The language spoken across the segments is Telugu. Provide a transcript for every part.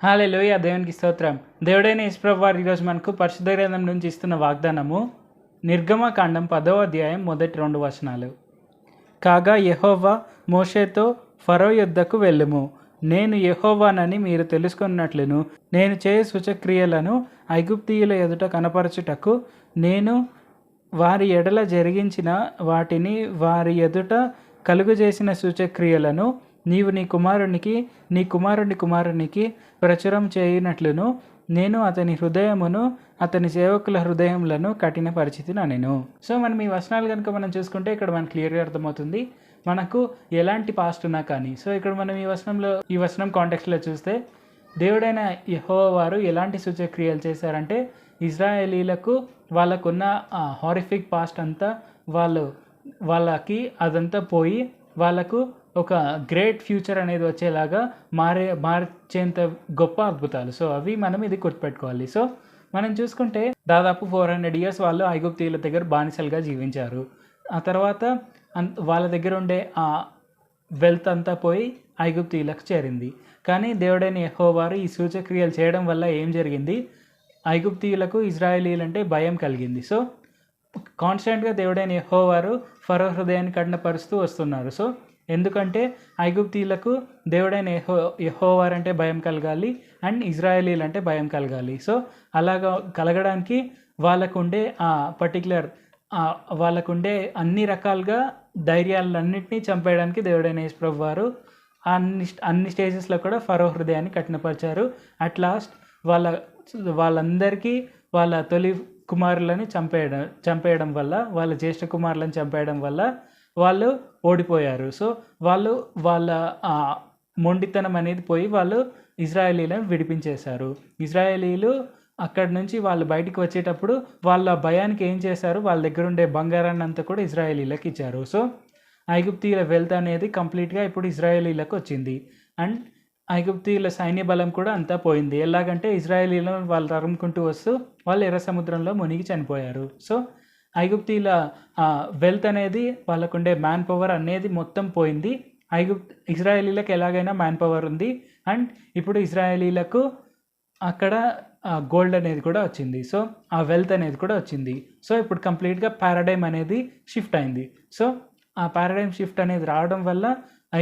హల్లెలూయా, దేవునికి స్తోత్రం. దేవుడైన యేసుప్రభు వారు ఈరోజు మనకు పరిశుద్ధ గ్రంథం నుంచి ఇస్తున్న వాగ్దానము నిర్గమకాండం 10వ అధ్యాయం మొదటి 2 వచనాలు. కాగా యెహోవా మోషేతో ఫరో యొద్దకు వెళ్ళుము, నేను యెహోవానని మీరు తెలుసుకున్నట్లును నేను చేయు సూచక్రియలను ఐగుప్తీయుల ఎదుట కనపరచుటకు నేను వారి ఎడల జరిగించిన వాటిని వారి ఎదుట కలుగజేసిన సూచక్రియలను నీవు నీ కుమారునికి ప్రచురం చేయునట్లును నేను అతని హృదయమును అతని సేవకుల హృదయములను కఠినపరిచితినెను. సో మనం ఈ వచనాలు కనుక మనం చూసుకుంటే ఇక్కడ మనకు క్లియర్గా అర్థమవుతుంది మనకు ఎలాంటి పాస్ట్ ఉన్నా కానీ. సో ఇక్కడ మనం ఈ వచనం కాంటెక్స్ట్లో చూస్తే దేవుడైన యెహోవా వారు ఎలాంటి సూచక్రియలు చేశారంటే ఇజ్రాయేలీలకు వాళ్ళకున్న హారిఫిక్ పాస్ట్ అంతా వాళ్ళకి అదంతా పోయి వాళ్ళకు ఒక గ్రేట్ ఫ్యూచర్ అనేది వచ్చేలాగా మార్చేంత గొప్ప అద్భుతాలు. సో అవి మనం ఇది గుర్తుపెట్టుకోవాలి. సో మనం చూసుకుంటే దాదాపు 400 years వాళ్ళు ఐగుప్తీయుల దగ్గర బానిసలుగా జీవించారు. ఆ తర్వాత వాళ్ళ దగ్గర ఉండే ఆ వెల్త్ అంతా పోయి ఐగుప్తీయులకు చేరింది. కానీ దేవుడైన యెహోవా వారు ఈ సూచక్రియలు చేయడం వల్ల ఏం జరిగింది, ఐగుప్తీయులకు ఇజ్రాయేలీలంటే భయం కలిగింది. సో కాన్స్టెంట్గా దేవుడైన యెహోవా వారు ఫరో హృదయాన్ని కఠినపరుస్తూ వస్తున్నారు. సో ఎందుకంటే ఐగుప్తీయులకు దేవుడైన యెహోవా వారు అంటే భయం కలగాలి అండ్ ఇజ్రాయేలీలు అంటే భయం కలగాలి. సో అలాగా కలగడానికి వాళ్ళకుండే ఆ పర్టికులర్ వాళ్ళకుండే అన్ని రకాలుగా ధైర్యాలన్నింటినీ చంపేయడానికి దేవుడైన యేసుప్రభు వారు అన్ని స్టేజెస్లో కూడా ఫరో హృదయాన్ని కఠినపరిచారు. అట్ లాస్ట్ వాళ్ళందరికీ వాళ్ళ తొలి కుమారులను చంపేయడం వల్ల, వాళ్ళ జ్యేష్ఠ కుమారులను చంపేయడం వల్ల వాళ్ళు ఓడిపోయారు. సో వాళ్ళ మొండితనం అనేది పోయి వాళ్ళు ఇజ్రాయేలీలను విడిపించేశారు. ఇజ్రాయేలీలు అక్కడి నుంచి వాళ్ళు బయటికి వచ్చేటప్పుడు వాళ్ళ భయానికి ఏం చేశారు, వాళ్ళ దగ్గర ఉండే బంగారాన్ని అంతా కూడా ఇజ్రాయేలీలకు ఇచ్చారు. సో ఐగుప్తీయుల వెల్త్ అనేది కంప్లీట్గా ఇప్పుడు ఇజ్రాయేలీలకు వచ్చింది అండ్ ఐగుప్తీయుల సైన్య బలం కూడా అంతా పోయింది. ఎలాగంటే ఇజ్రాయేలీలను వాళ్ళు తరుముకుంటూ వస్తూ వాళ్ళు ఎర్ర సముద్రంలో మునిగి చనిపోయారు. సో ఐగుప్తీయుల వెల్త్ అనేది వాళ్ళకుండే మ్యాన్ పవర్ అనేది మొత్తం పోయింది. ఇజ్రాయేలీలకు ఎలాగైనా మ్యాన్ పవర్ ఉంది అండ్ ఇప్పుడు ఇజ్రాయేలీలకు అక్కడ గోల్డ్ అనేది కూడా వచ్చింది. సో ఆ వెల్త్ అనేది కూడా వచ్చింది. సో ఇప్పుడు కంప్లీట్గా పారాడైమ్ అనేది షిఫ్ట్ అయింది. సో ఆ పారాడైమ్ షిఫ్ట్ అనేది రావడం వల్ల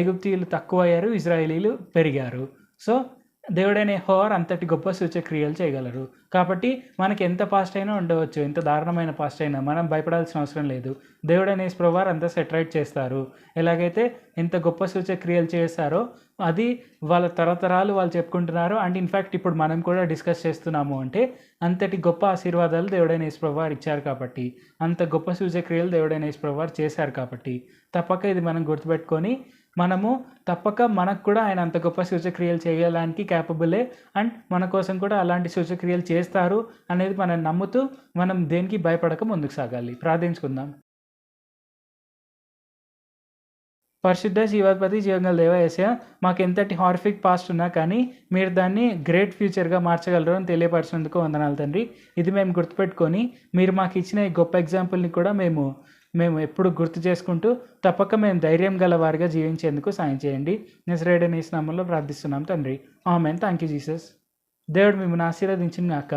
ఐగుప్తీయులు తక్కువ అయ్యారు, ఇజ్రాయేలీలు పెరిగారు. సో దేవుడైన యెహోవా అంతటి గొప్ప సూచక్రియలు చేయగలరు. కాబట్టి మనకి ఎంత పాస్ట్ అయినా ఉండవచ్చు, ఎంత దారుణమైన పాస్ట్ అయినా మనం భయపడాల్సిన అవసరం లేదు. దేవుడైన యేసుప్రభు వారు అంతా సెటరైట్ చేస్తారు. ఎలాగైతే ఎంత గొప్ప సూచక్రియలు చేస్తారో అది వాళ్ళ తరతరాలు వాళ్ళు చెప్పుకుంటున్నారు అండ్ ఇన్ఫ్యాక్ట్ ఇప్పుడు మనం కూడా డిస్కస్ చేస్తున్నాము అంటే అంతటి గొప్ప ఆశీర్వాదాలు దేవుడైన యేసుప్రభు వారు ఇచ్చారు కాబట్టి, అంత గొప్ప సూచక్రియలు దేవుడైన యేసుప్రభు వారు చేశారు కాబట్టి తప్పక ఇది మనం గుర్తుపెట్టుకొని మనము తప్పక మనకు కూడా ఆయన అంత గొప్ప సూచక్రియలు చేయడానికి క్యాపబులే అండ్ మన కోసం కూడా అలాంటి సూచక్రియలు చేస్తారు అనేది మనం నమ్ముతూ మనం దేనికి భయపడక ముందుకు సాగాలి. ప్రార్థించుకుందాం. పరిశుద్ధ జీవాధిపతి జీవంగల దేవ యేసయ్య, మాకు ఎంతటి హారిఫిక్ పాస్ట్ ఉన్నా కానీ మీరు దాన్ని గ్రేట్ ఫ్యూచర్గా మార్చగలరు అని తెలియపరిచినందుకు వందనాలు తండ్రి. ఇది మేము గుర్తుపెట్టుకొని మీరు మాకు ఇచ్చిన ఈ గొప్ప ఎగ్జాంపుల్ని కూడా మేము ఎప్పుడు గుర్తు చేసుకుంటూ తప్పక మేము ధైర్యం గల వారిగా జీవించేందుకు సాయం చేయండి. నజరేయుడైన యేసు నామములో ప్రార్థిస్తున్నాం తండ్రి. ఆమేన్. Thank you Jesus. దేవుడు మిమ్మల్ని ఆశీర్వదించును గాక.